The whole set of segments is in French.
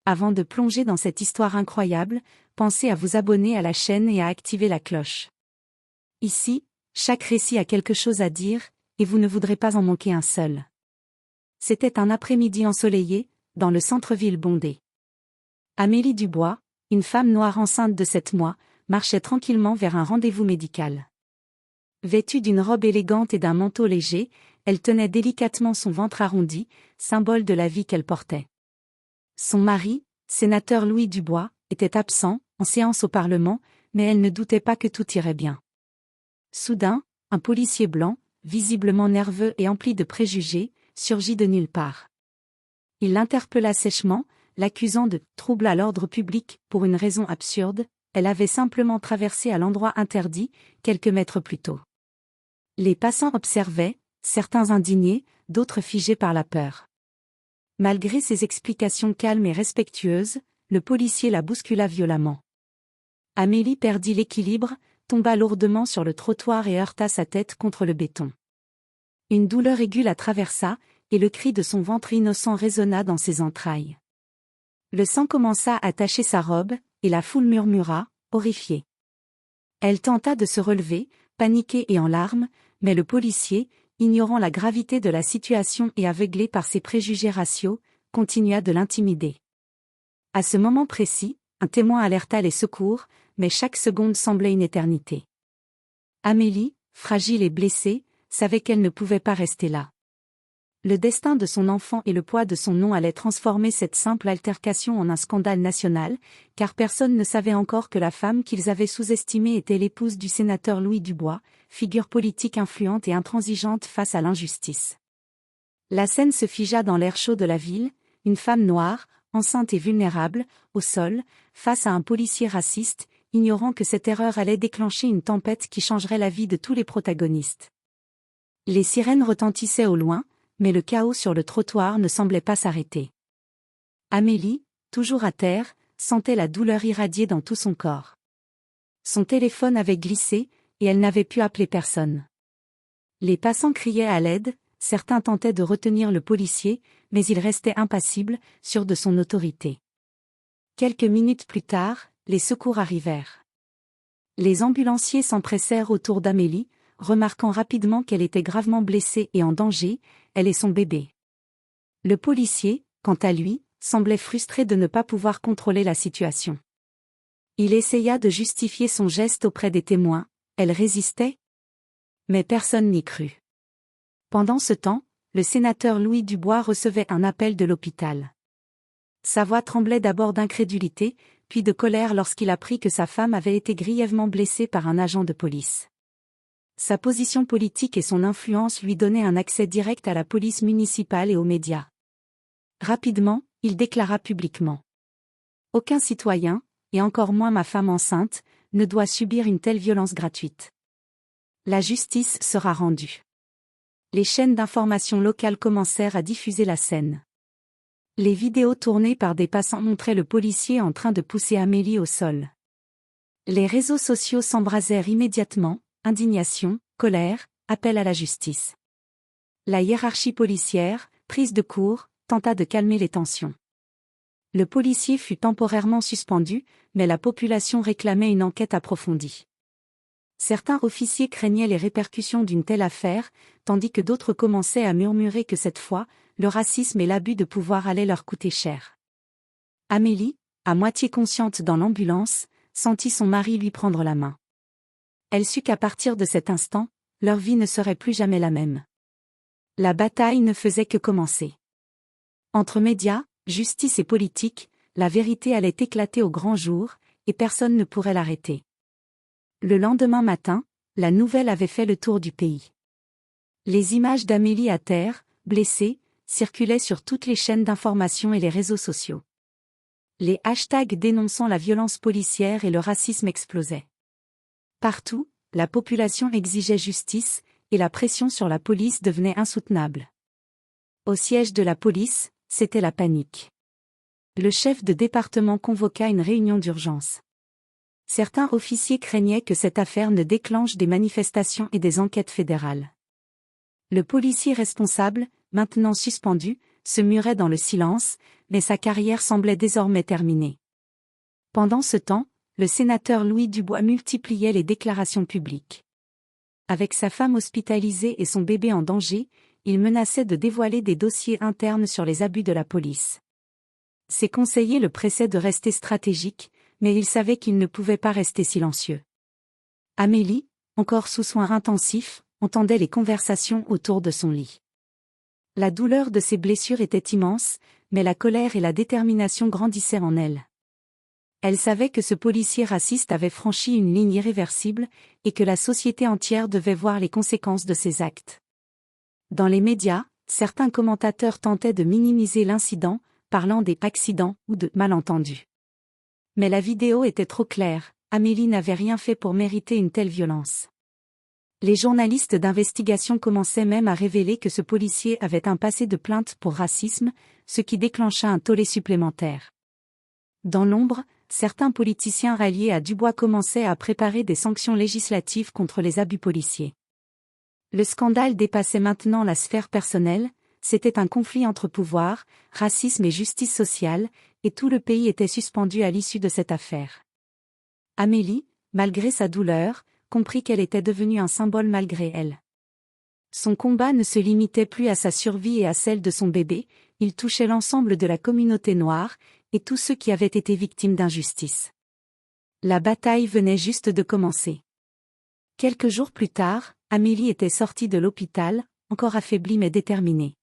Avant de plonger dans cette histoire incroyable, pensez à vous abonner à la chaîne et à activer la cloche. Ici, chaque récit a quelque chose à dire, et vous ne voudrez pas en manquer un seul. C'était un après-midi ensoleillé, dans le centre-ville bondé. Amélie Dubois, une femme noire enceinte de 7 mois, marchait tranquillement vers un rendez-vous médical. Vêtue d'une robe élégante et d'un manteau léger, elle tenait délicatement son ventre arrondi, symbole de la vie qu'elle portait. Son mari, sénateur Louis Dubois, était absent, en séance au Parlement, mais elle ne doutait pas que tout irait bien. Soudain, un policier blanc, visiblement nerveux et empli de préjugés, surgit de nulle part. Il l'interpella sèchement, l'accusant de trouble à l'ordre public pour une raison absurde. Elle avait simplement traversé à l'endroit interdit, quelques mètres plus tôt. Les passants observaient, certains indignés, d'autres figés par la peur. Malgré ses explications calmes et respectueuses, le policier la bouscula violemment. Amélie perdit l'équilibre, tomba lourdement sur le trottoir et heurta sa tête contre le béton. Une douleur aiguë la traversa, et le cri de son ventre innocent résonna dans ses entrailles. Le sang commença à tacher sa robe, et la foule murmura, horrifiée. Elle tenta de se relever, paniquée et en larmes, mais le policier, ignorant la gravité de la situation et aveuglé par ses préjugés raciaux, continua de l'intimider. À ce moment précis, un témoin alerta les secours, mais chaque seconde semblait une éternité. Amélie, fragile et blessée, savait qu'elle ne pouvait pas rester là. Le destin de son enfant et le poids de son nom allaient transformer cette simple altercation en un scandale national, car personne ne savait encore que la femme qu'ils avaient sous-estimée était l'épouse du sénateur Louis Dubois, figure politique influente et intransigeante face à l'injustice. La scène se figea dans l'air chaud de la ville, une femme noire, enceinte et vulnérable, au sol, face à un policier raciste, ignorant que cette erreur allait déclencher une tempête qui changerait la vie de tous les protagonistes. Les sirènes retentissaient au loin, mais le chaos sur le trottoir ne semblait pas s'arrêter. Amélie, toujours à terre, sentait la douleur irradier dans tout son corps. Son téléphone avait glissé, et elle n'avait pu appeler personne. Les passants criaient à l'aide, certains tentaient de retenir le policier, mais il restait impassible, sûr de son autorité. Quelques minutes plus tard, les secours arrivèrent. Les ambulanciers s'empressèrent autour d'Amélie, remarquant rapidement qu'elle était gravement blessée et en danger, elle et son bébé. Le policier, quant à lui, semblait frustré de ne pas pouvoir contrôler la situation. Il essaya de justifier son geste auprès des témoins, elle résistait. Mais personne n'y crut. Pendant ce temps, le sénateur Louis Dubois recevait un appel de l'hôpital. Sa voix tremblait d'abord d'incrédulité, puis de colère lorsqu'il apprit que sa femme avait été grièvement blessée par un agent de police. Sa position politique et son influence lui donnaient un accès direct à la police municipale et aux médias. Rapidement, il déclara publiquement. Aucun citoyen, et encore moins ma femme enceinte, ne doit subir une telle violence gratuite. La justice sera rendue. Les chaînes d'information locales commencèrent à diffuser la scène. Les vidéos tournées par des passants montraient le policier en train de pousser Amélie au sol. Les réseaux sociaux s'embrasèrent immédiatement. Indignation, colère, appel à la justice. La hiérarchie policière, prise de court, tenta de calmer les tensions. Le policier fut temporairement suspendu, mais la population réclamait une enquête approfondie. Certains officiers craignaient les répercussions d'une telle affaire, tandis que d'autres commençaient à murmurer que cette fois, le racisme et l'abus de pouvoir allaient leur coûter cher. Amélie, à moitié consciente dans l'ambulance, sentit son mari lui prendre la main. Elle sut qu'à partir de cet instant, leur vie ne serait plus jamais la même. La bataille ne faisait que commencer. Entre médias, justice et politique, la vérité allait éclater au grand jour, et personne ne pourrait l'arrêter. Le lendemain matin, la nouvelle avait fait le tour du pays. Les images d'Amélie à terre, blessée, circulaient sur toutes les chaînes d'information et les réseaux sociaux. Les hashtags dénonçant la violence policière et le racisme explosaient. Partout, la population exigeait justice, et la pression sur la police devenait insoutenable. Au siège de la police, c'était la panique. Le chef de département convoqua une réunion d'urgence. Certains officiers craignaient que cette affaire ne déclenche des manifestations et des enquêtes fédérales. Le policier responsable, maintenant suspendu, se murait dans le silence, mais sa carrière semblait désormais terminée. Pendant ce temps, le sénateur Louis Dubois multipliait les déclarations publiques. Avec sa femme hospitalisée et son bébé en danger, il menaçait de dévoiler des dossiers internes sur les abus de la police. Ses conseillers le pressaient de rester stratégique, mais il savait qu'il ne pouvait pas rester silencieux. Amélie, encore sous soins intensifs, entendait les conversations autour de son lit. La douleur de ses blessures était immense, mais la colère et la détermination grandissaient en elle. Elle savait que ce policier raciste avait franchi une ligne irréversible, et que la société entière devait voir les conséquences de ses actes. Dans les médias, certains commentateurs tentaient de minimiser l'incident, parlant des « accidents » ou de « malentendus ». Mais la vidéo était trop claire, Amélie n'avait rien fait pour mériter une telle violence. Les journalistes d'investigation commençaient même à révéler que ce policier avait un passé de plainte pour racisme, ce qui déclencha un tollé supplémentaire. Dans l'ombre, certains politiciens ralliés à Dubois commençaient à préparer des sanctions législatives contre les abus policiers. Le scandale dépassait maintenant la sphère personnelle, c'était un conflit entre pouvoir, racisme et justice sociale, et tout le pays était suspendu à l'issue de cette affaire. Amélie, malgré sa douleur, comprit qu'elle était devenue un symbole malgré elle. Son combat ne se limitait plus à sa survie et à celle de son bébé, il touchait l'ensemble de la communauté noire, et tous ceux qui avaient été victimes d'injustice. La bataille venait juste de commencer. Quelques jours plus tard, Amélie était sortie de l'hôpital, encore affaiblie mais déterminée.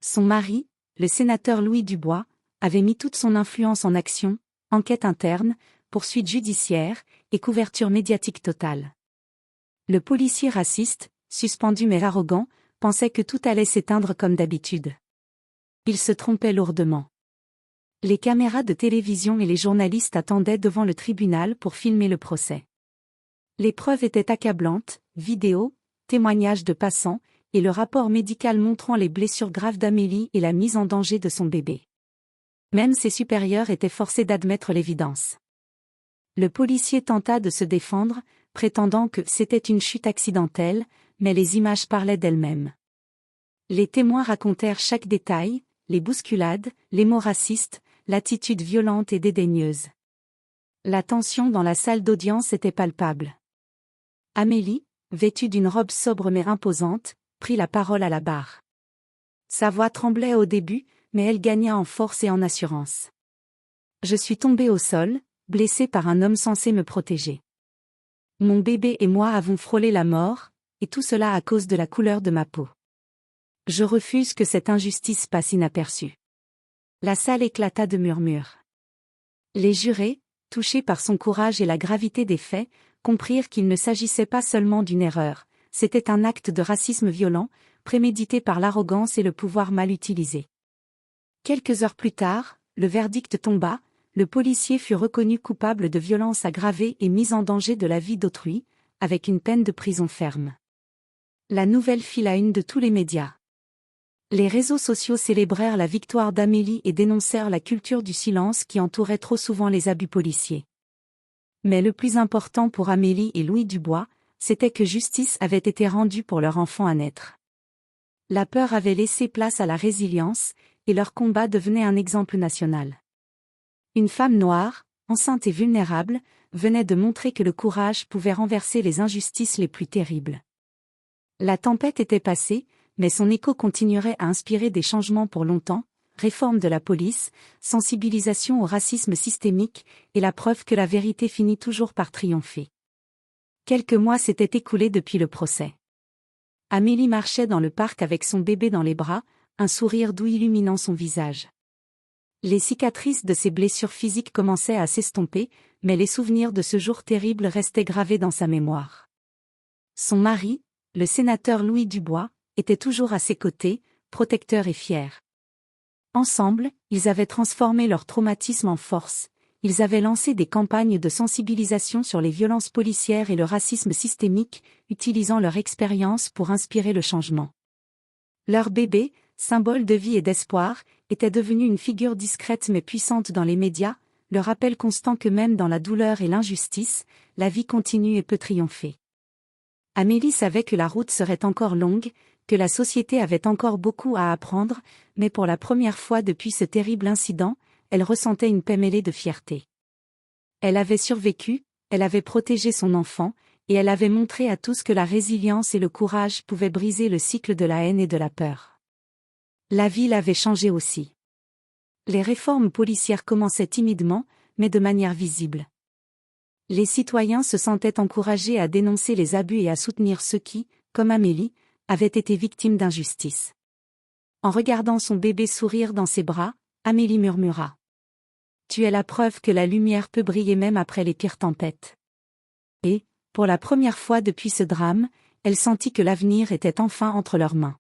Son mari, le sénateur Louis Dubois, avait mis toute son influence en action, enquête interne, poursuite judiciaire, et couverture médiatique totale. Le policier raciste, suspendu mais arrogant, pensait que tout allait s'éteindre comme d'habitude. Il se trompait lourdement. Les caméras de télévision et les journalistes attendaient devant le tribunal pour filmer le procès. Les preuves étaient accablantes, vidéos, témoignages de passants, et le rapport médical montrant les blessures graves d'Amélie et la mise en danger de son bébé. Même ses supérieurs étaient forcés d'admettre l'évidence. Le policier tenta de se défendre, prétendant que c'était une chute accidentelle, mais les images parlaient d'elles-mêmes. Les témoins racontèrent chaque détail, les bousculades, les mots racistes, l'attitude violente et dédaigneuse. La tension dans la salle d'audience était palpable. Amélie, vêtue d'une robe sobre mais imposante, prit la parole à la barre. Sa voix tremblait au début, mais elle gagna en force et en assurance. « Je suis tombée au sol, blessée par un homme censé me protéger. Mon bébé et moi avons frôlé la mort, et tout cela à cause de la couleur de ma peau. Je refuse que cette injustice passe inaperçue. » La salle éclata de murmures. Les jurés, touchés par son courage et la gravité des faits, comprirent qu'il ne s'agissait pas seulement d'une erreur, c'était un acte de racisme violent, prémédité par l'arrogance et le pouvoir mal utilisé. Quelques heures plus tard, le verdict tomba, le policier fut reconnu coupable de violences aggravées et mise en danger de la vie d'autrui, avec une peine de prison ferme. La nouvelle fit la une de tous les médias. Les réseaux sociaux célébrèrent la victoire d'Amélie et dénoncèrent la culture du silence qui entourait trop souvent les abus policiers. Mais le plus important pour Amélie et Louis Dubois, c'était que justice avait été rendue pour leur enfant à naître. La peur avait laissé place à la résilience, et leur combat devenait un exemple national. Une femme noire, enceinte et vulnérable, venait de montrer que le courage pouvait renverser les injustices les plus terribles. La tempête était passée, mais son écho continuerait à inspirer des changements pour longtemps, réforme de la police, sensibilisation au racisme systémique, et la preuve que la vérité finit toujours par triompher. Quelques mois s'étaient écoulés depuis le procès. Amélie marchait dans le parc avec son bébé dans les bras, un sourire doux illuminant son visage. Les cicatrices de ses blessures physiques commençaient à s'estomper, mais les souvenirs de ce jour terrible restaient gravés dans sa mémoire. Son mari, le sénateur Louis Dubois, était toujours à ses côtés, protecteur et fier. Ensemble, ils avaient transformé leur traumatisme en force, ils avaient lancé des campagnes de sensibilisation sur les violences policières et le racisme systémique, utilisant leur expérience pour inspirer le changement. Leur bébé, symbole de vie et d'espoir, était devenu une figure discrète mais puissante dans les médias, le rappel constant que même dans la douleur et l'injustice, la vie continue et peut triompher. Amélie savait que la route serait encore longue, que la société avait encore beaucoup à apprendre, mais pour la première fois depuis ce terrible incident, elle ressentait une paix mêlée de fierté. Elle avait survécu, elle avait protégé son enfant, et elle avait montré à tous que la résilience et le courage pouvaient briser le cycle de la haine et de la peur. La ville avait changé aussi. Les réformes policières commençaient timidement, mais de manière visible. Les citoyens se sentaient encouragés à dénoncer les abus et à soutenir ceux qui, comme Amélie, avaient été victimes d'injustice. En regardant son bébé sourire dans ses bras, Amélie murmura. « Tu es la preuve que la lumière peut briller même après les pires tempêtes. » Et, pour la première fois depuis ce drame, elle sentit que l'avenir était enfin entre leurs mains.